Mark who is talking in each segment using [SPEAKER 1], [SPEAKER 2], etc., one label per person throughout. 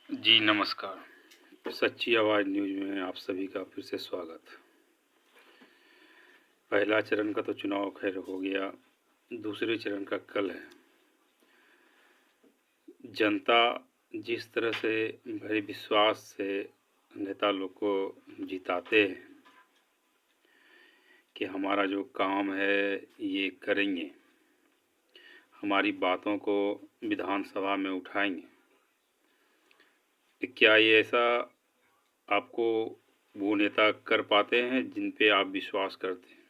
[SPEAKER 1] जी नमस्कार। सच्ची आवाज़ न्यूज़ में आप सभी का फिर से स्वागत। पहला चरण का तो चुनाव खैर हो गया, दूसरे चरण का कल है। जनता जिस तरह से भरे विश्वास से नेता लोग को जिताते हैं कि हमारा जो काम है ये करेंगे, हमारी बातों को विधानसभा में उठाएंगे, क्या ये ऐसा आपको वो नेता कर पाते हैं जिन पे आप विश्वास करते हैं?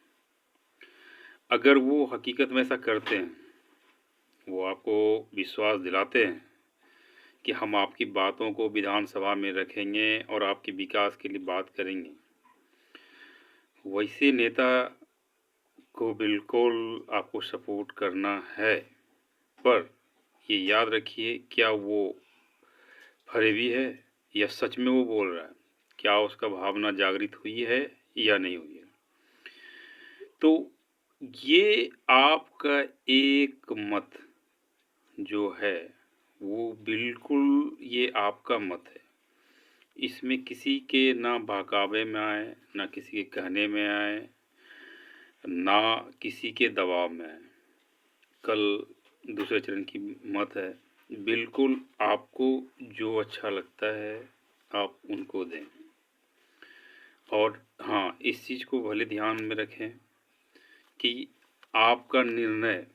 [SPEAKER 1] अगर वो हकीकत में ऐसा करते हैं, वो आपको विश्वास दिलाते हैं कि हम आपकी बातों को विधानसभा में रखेंगे और आपके विकास के लिए बात करेंगे, वैसे नेता को बिल्कुल आपको सपोर्ट करना है। पर ये याद रखिए, क्या वो फरेबी है या सच में वो बोल रहा है? क्या उसका भावना जागृत हुई है या नहीं हुई है? तो ये आपका एक मत जो है वो बिल्कुल ये आपका मत है। इसमें किसी के ना बहकावे में आए, ना किसी के कहने में आए, ना किसी के दबाव में आए। कल दूसरे चरण की मत है, बिल्कुल आपको जो अच्छा लगता है आप उनको दें। और हाँ, इस चीज़ को भले ध्यान में रखें कि आपका निर्णय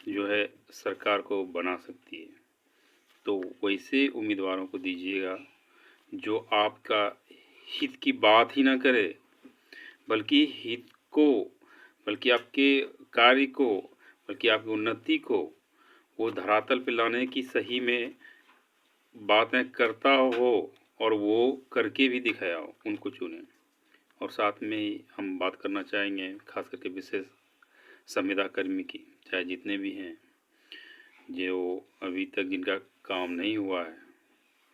[SPEAKER 1] जो है सरकार को बना सकती है, तो वैसे उम्मीदवारों को दीजिएगा जो आपका हित की बात ही ना करे, बल्कि हित को, बल्कि आपके कार्य को, बल्कि आपकी उन्नति को वो धरातल पे लाने की सही में बातें करता हो और वो करके भी दिखाया हो, उनको चुनें। और साथ में ही हम बात करना चाहेंगे खास करके विशेष संविदा कर्मी की, चाहे जितने भी हैं जो अभी तक जिनका काम नहीं हुआ है,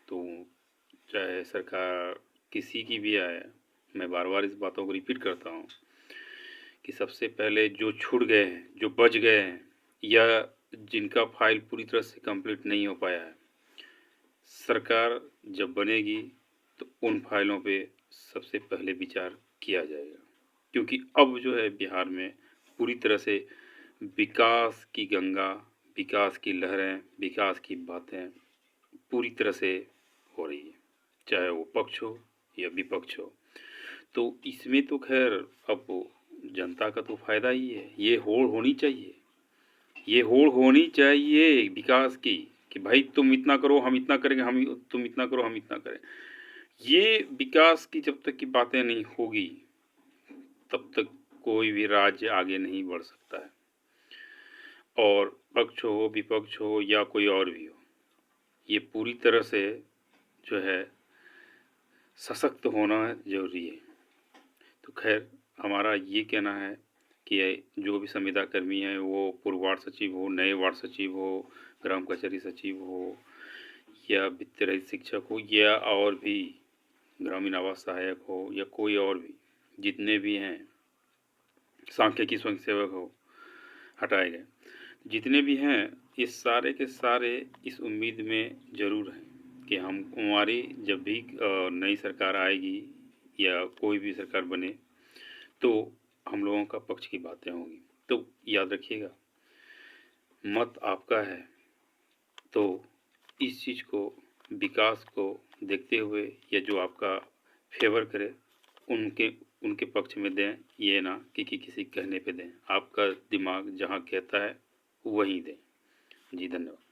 [SPEAKER 1] तो चाहे सरकार किसी की भी आए, मैं बार बार इस बातों को रिपीट करता हूँ कि सबसे पहले जो छूट गए हैं, जो बच गए हैं, या जिनका फाइल पूरी तरह से कंप्लीट नहीं हो पाया है, सरकार जब बनेगी तो उन फाइलों पे सबसे पहले विचार किया जाएगा। क्योंकि अब जो है बिहार में पूरी तरह से विकास की गंगा, विकास की लहरें, विकास की बातें पूरी तरह से हो रही है, चाहे वो पक्ष हो या विपक्ष हो। तो इसमें तो खैर अब जनता का तो फ़ायदा ही है। ये होड़ होनी चाहिए, ये होड़ होनी चाहिए विकास की, कि भाई तुम इतना करो हम इतना करेंगे, तुम इतना करो हम इतना करें। ये विकास की जब तक की बातें नहीं होगी तब तक कोई भी राज्य आगे नहीं बढ़ सकता है। और पक्ष हो, विपक्ष हो या कोई और भी हो, ये पूरी तरह से जो है सशक्त होना ज़रूरी है। तो खैर हमारा ये कहना है कि जो भी संविदा कर्मी हैं वो पूर्व वार्ड सचिव हो, नए वार्ड सचिव हो, ग्राम कचहरी सचिव हो, या वित्त रहित शिक्षक हो, या और भी ग्रामीण आवास सहायक हो, या कोई और भी जितने भी हैं, सांख्यिकी स्वयंसेवक हो, हटाए गए, जितने भी हैं, ये सारे के सारे इस उम्मीद में ज़रूर हैं कि हमारी जब भी नई सरकार आएगी या कोई भी सरकार बने तो हम लोगों का पक्ष की बातें होंगी। तो याद रखिएगा, मत आपका है, तो इस चीज़ को, विकास को देखते हुए या जो आपका फेवर करे उनके उनके पक्ष में दें, ये ना कि किसी कहने पे दें। आपका दिमाग जहाँ कहता है वहीं दें। जी धन्यवाद।